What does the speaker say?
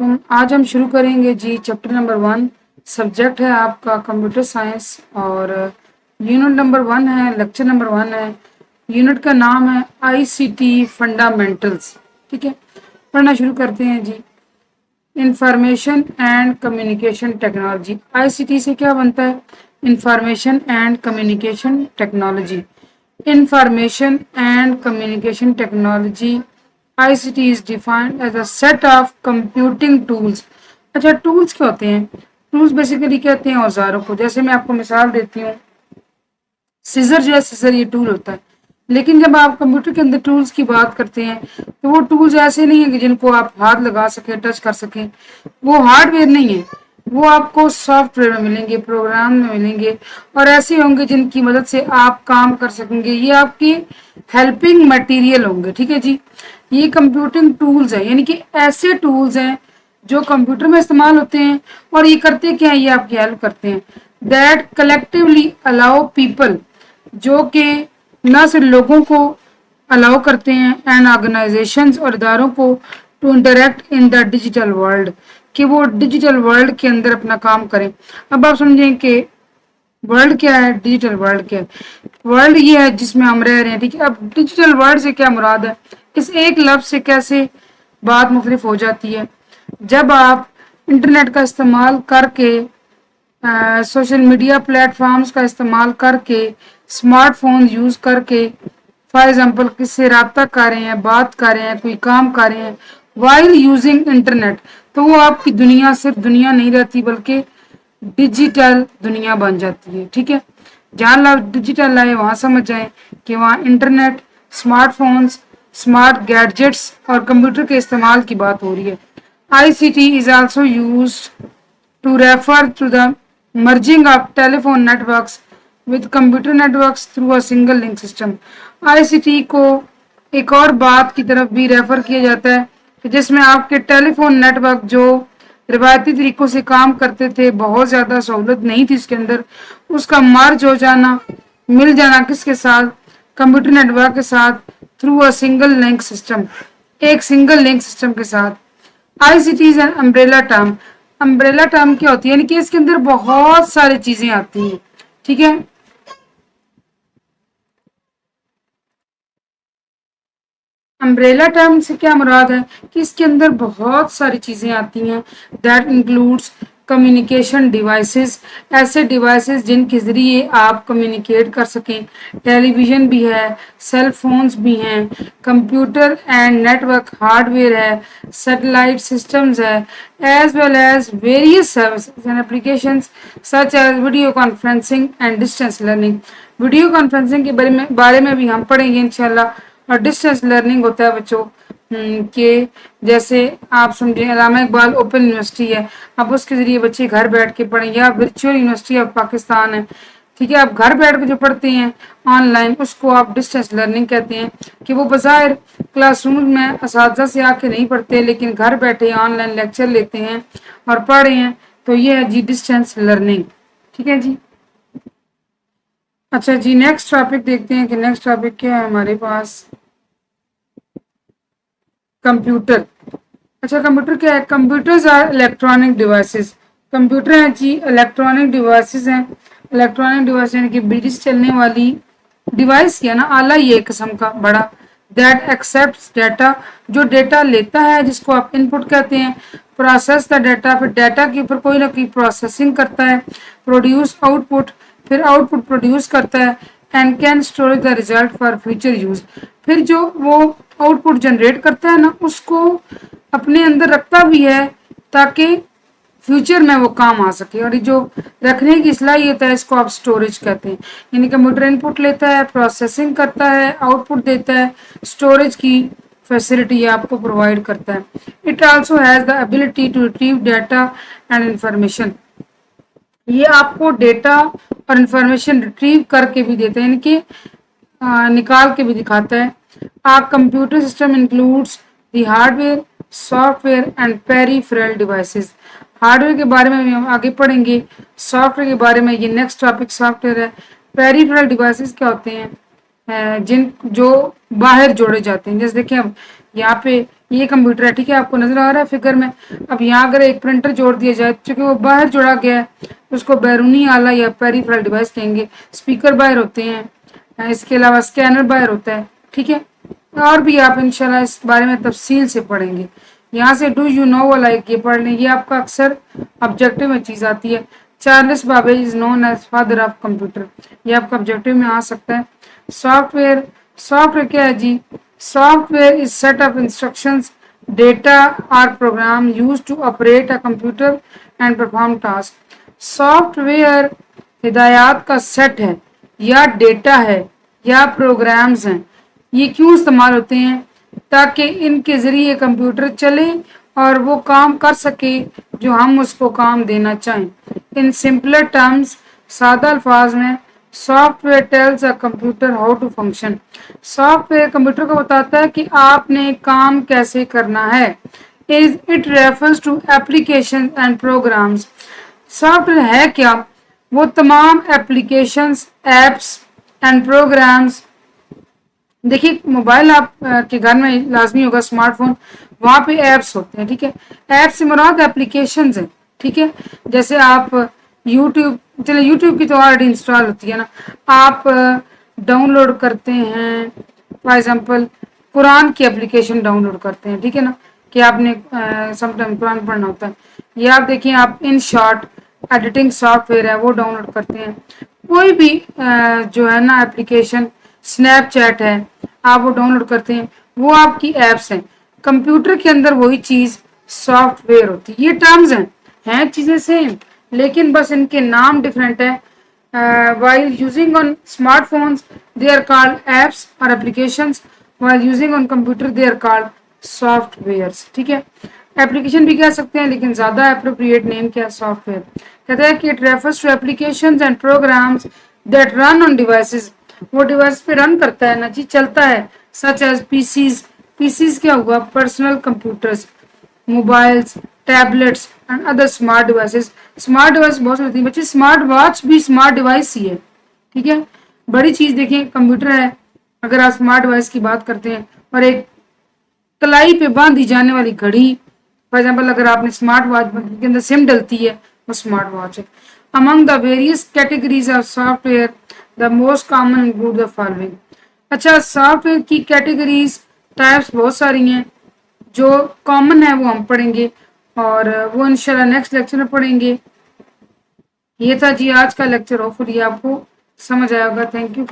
वालेकुम। आज हम शुरू करेंगे जी चैप्टर नंबर 1। सब्जेक्ट है आपका कंप्यूटर साइंस और यूनिट नंबर 1 है, लेक्चर नंबर 1 है। यूनिट का नाम है आईसीटी फंडामेंटल्स। ठीक है, पढ़ना शुरू करते हैं जी। Information and communication technology. ICT से क्या बनता है? Information and communication technology. Information and communication technology ICT is defined as a set of computing tools। अच्छा, टूल्स क्या होते हैं? टूल्स बेसिकली क्या होते हैं? औजारों को। जैसे मैं आपको मिसाल देती हूँ, सीजर जो है, सीजर ये टूल होता है। लेकिन जब आप कंप्यूटर के अंदर टूल्स की बात करते हैं तो वो टूल्स ऐसे नहीं है कि जिनको आप हाथ लगा सके, टच कर सकें। वो हार्डवेयर नहीं है, वो आपको सॉफ्टवेयर में मिलेंगे, प्रोग्राम में मिलेंगे और ऐसे होंगे जिनकी मदद से आप काम कर सकेंगे। ये आपके हेल्पिंग मटेरियल होंगे। ठीक है जी, ये कंप्यूटिंग टूल्स है, यानी कि ऐसे टूल्स हैं जो कंप्यूटर में इस्तेमाल होते हैं। और ये करते क्या है? ये आपकी हेल्प करते हैं। दैट कलेक्टिवली अलाउ पीपल, जो कि न सिर्फ लोगों को अलाउ करते हैं एंड ऑर्गेनाइजेशंस और इदारों को to interact in the digital world, कि वो डिजिटल वर्ल्ड के अंदर अपना काम करें। अब आप समझें कि वर्ल्ड क्या है, डिजिटल वर्ल्ड क्या है। वर्ल्ड ये है जिसमें हम रह रहे हैं। ठीक है, अब डिजिटल वर्ल्ड से क्या मुराद है? इस एक लफ्ज से कैसे बात मुख्तलिफ हो जाती है। जब आप इंटरनेट का इस्तेमाल करके, सोशल मीडिया प्लेटफॉर्म्स का इस्तेमाल करके, स्मार्टफोन यूज करके फॉर एग्जांपल किससे रब्ता कर रहे हैं, बात कर रहे हैं, कोई काम कर रहे हैं वाइल यूजिंग इंटरनेट, तो वो आपकी दुनिया सिर्फ दुनिया नहीं रहती बल्कि डिजिटल दुनिया बन जाती है। ठीक है, जहाँ लफ्ज डिजिटल आए वहाँ समझ जाए कि वहाँ इंटरनेट, स्मार्टफोन्स, स्मार्ट गैजेट्स और कंप्यूटर के इस्तेमाल की बात हो रही है। ICT is also used to refer to the merging of telephone networks with computer networks through a single link system। ICT को एक और बात की तरफ भी रेफर किया जाता है कि जिसमें आपके टेलीफोन नेटवर्क जो रिवायती तरीकों से काम करते थे, बहुत ज़्यादा सहूलत नहीं थी इसके अंदर, उसका मर्ज हो जाना, मिल जाना किसके साथ? कंप्यूटर नेटवर्क के साथ, through a single link system, एक सिंगल लिंक सिस्टम के साथ। ICT is an umbrella term. Umbrella term क्या होती है? यानी कि इसके अंदर बहुत सारी चीजें आती हैं। ठीक है, अम्ब्रेला टर्म से क्या मुराद है कि इसके अंदर बहुत सारी चीजें आती हैं। दैट इंक्लूड्स कम्युनिकेशन डिवाइसेस, ऐसे डिवाइसेस जिनके जरिए आप कम्युनिकेट कर सकें। टेलीविजन भी है, सेल फोन्स भी हैं, कंप्यूटर एंड नेटवर्क हार्डवेयर है, सैटेलाइट सिस्टम्स है, as well as various services and applications such as video conferencing and distance learning. Video conferencing के बारे में भी हम पढ़ेंगे इंशाल्लाह। और डिस्टेंस लर्निंग होता है बच्चों कि जैसे आप समझें अल्लामा इकबाल ओपन यूनिवर्सिटी है, अब उसके जरिए बच्चे घर बैठ के पढ़ें, या वर्चुअल यूनिवर्सिटी ऑफ पाकिस्तान है। ठीक है, आप घर बैठ के जो पढ़ते हैं ऑनलाइन, उसको आप डिस्टेंस लर्निंग कहते हैं। कि वो बज़ाहिर क्लासरूम में असातिज़ा से आके नहीं पढ़ते, लेकिन घर बैठे ऑनलाइन लेक्चर लेते हैं और पढ़ रहे हैं, तो ये है जी डिस्टेंस लर्निंग। ठीक है जी, अच्छा जी, नेक्स्ट टॉपिक देखते हैं कि नेक्स्ट टॉपिक क्या है हमारे पास। कंप्यूटर। अच्छा, कंप्यूटर क्या है? Computers are electronic devices. Computer है जी इलेक्ट्रॉनिक डिवाइसेस हैं। इलेक्ट्रॉनिक डिवाइस यानी कि बिजली से चलने वाली डिवाइस किया ना, आला ये एक किस्म का बड़ा। दैट एक्सेप्ट डाटा, जो डेटा लेता है, जिसको आप इनपुट कहते हैं। प्रोसेस द डाटा, फिर डाटा के ऊपर कोई ना कोई प्रोसेसिंग करता है। प्रोड्यूस आउटपुट, फिर आउटपुट प्रोड्यूस करता है। And can storage the result for future use, फिर जो वो आउटपुट जनरेट करता है ना, उसको अपने अंदर रखता भी है ताकि फ्यूचर में वो काम आ सके। और ये जो रखने की सलाहियत है, इसको आप स्टोरेज कहते हैं। यानी कंप्यूटर इनपुट लेता है, प्रोसेसिंग करता है, आउटपुट देता है, स्टोरेज की फैसिलिटी आपको प्रोवाइड करता है। It also has the ability to retrieve data and information, ये आपको डेटा और इंफॉर्मेशन रिट्रीव करके भी देता है, यानी कि निकाल के भी दिखाता है। A computer system includes the hardware, software and peripheral devices. Hardware के बारे में भी हम आगे पढ़ेंगे, सॉफ्टवेयर के बारे में ये नेक्स्ट टॉपिक सॉफ्टवेयर है। पेरिफेरल डिवाइसेस क्या होते हैं? जिन जो बाहर जोड़े जाते हैं। जैसे देखिए अब यहाँ पे ये कंप्यूटर है, ठीक है, आपको नजर आ रहा है फिगर में। अब यहाँ अगर एक प्रिंटर जोड़ दिया जाए, क्योंकि वो बाहर जोड़ा गया है, उसको बैरूनी आला या पेरिफेरल डिवाइस कहेंगे। स्पीकर बाहर होते हैं, इसके अलावा स्कैनर बाहर होता है, ठीक है। और भी आप इंशाल्लाह इस बारे में तफसील से पढ़ेंगे। यहाँ से डू यू नो वाला एक ये पढ़ लें, ये आपका अक्सर ऑब्जेक्टिव में चीज आती है। Charles Babbage is known as father of computer, ये आपका ऑब्जेक्टिव में आ सकता है। सॉफ्टवेयर, सॉफ्टवेयर क्या है जी? Software is set of instructions, data और program use to operate a computer and perform task. Software हिदायत का सेट है या डेटा है या प्रोग्राम्स हैं। ये क्यों इस्तेमाल होते हैं? ताकि इनके जरिए कंप्यूटर चले और वो काम कर सके जो हम उसको काम देना चाहें। इन सिंपलर टर्म्स, सादा अल्फाज में, software tells a computer how to function. Software computer को बताता है कि आपने काम कैसे करना है। It refers to application and programs. Software है क्या? वो तमाम एप्लीकेशंस, एप्स एंड प्रोग्राम्स। देखिए मोबाइल आप के घर में लाजमी होगा, स्मार्टफोन, वहां पे ऐप्स होते हैं, ठीक है। ऐप से मुराद एप्लीकेशंस है, ठीक है। जैसे आप यूट्यूब, चलिए यूट्यूब की तो ऑलरेडी इंस्टॉल होती है ना, आप डाउनलोड करते हैं, फॉर एग्जांपल कुरान की एप्लीकेशन डाउनलोड करते हैं, ठीक है ना, कि आपने समटाइम कुरान पढ़ना होता है। या आप देखिए, आप इन शॉर्ट एडिटिंग सॉफ्टवेयर है वो डाउनलोड करते हैं। कोई भी जो है ना एप्लीकेशन, स्नैपचैट है, आप वो डाउनलोड करते हैं, वो आपकी एप्स हैं। कंप्यूटर के अंदर वही चीज सॉफ्टवेयर होती है। ये टर्म्स हैं चीजें सेम, लेकिन बस इनके नाम डिफरेंट है। while using on smartphones they are called apps or applications, while using on computer they are called softwares, ठीक है। एप्लीकेशन भी कह सकते हैं, लेकिन ज्यादा अप्रोप्रिएट नेम क्या है? सॉफ्टवेयर। कहते हैं कि it refers to applications and programs that run on devices, वो डिवाइस पे रन करता है ना जी, चलता है। सच एज पीसीज, पीसीज क्या हुआ? Personal computers, mobiles, tablets and other smart devices. Smart device बहुत सी होती है बच्चे, स्मार्ट वॉच भी स्मार्ट डिवाइस ही है, ठीक है। बड़ी चीज देखें, कंप्यूटर है, अगर आप स्मार्ट डिवाइस की बात करते हैं, और एक कलाई पे बांधी जाने वाली घड़ी, फॉर एग्जाम्पल अगर आपने स्मार्ट वॉच के अंदर सिम डलती है, वो स्मार्ट वॉच है। Among the various categories of software the most common include the following. अच्छा, सॉफ्टवेयर की कैटेगरीज, टाइप्स बहुत सारी हैं। जो कॉमन है वो हम पढ़ेंगे, और वो इंशाल्लाह नेक्स्ट लेक्चर में पढ़ेंगे। ये था जी आज का लेक्चर, होपफुली आपको समझ आया होगा। Thank you.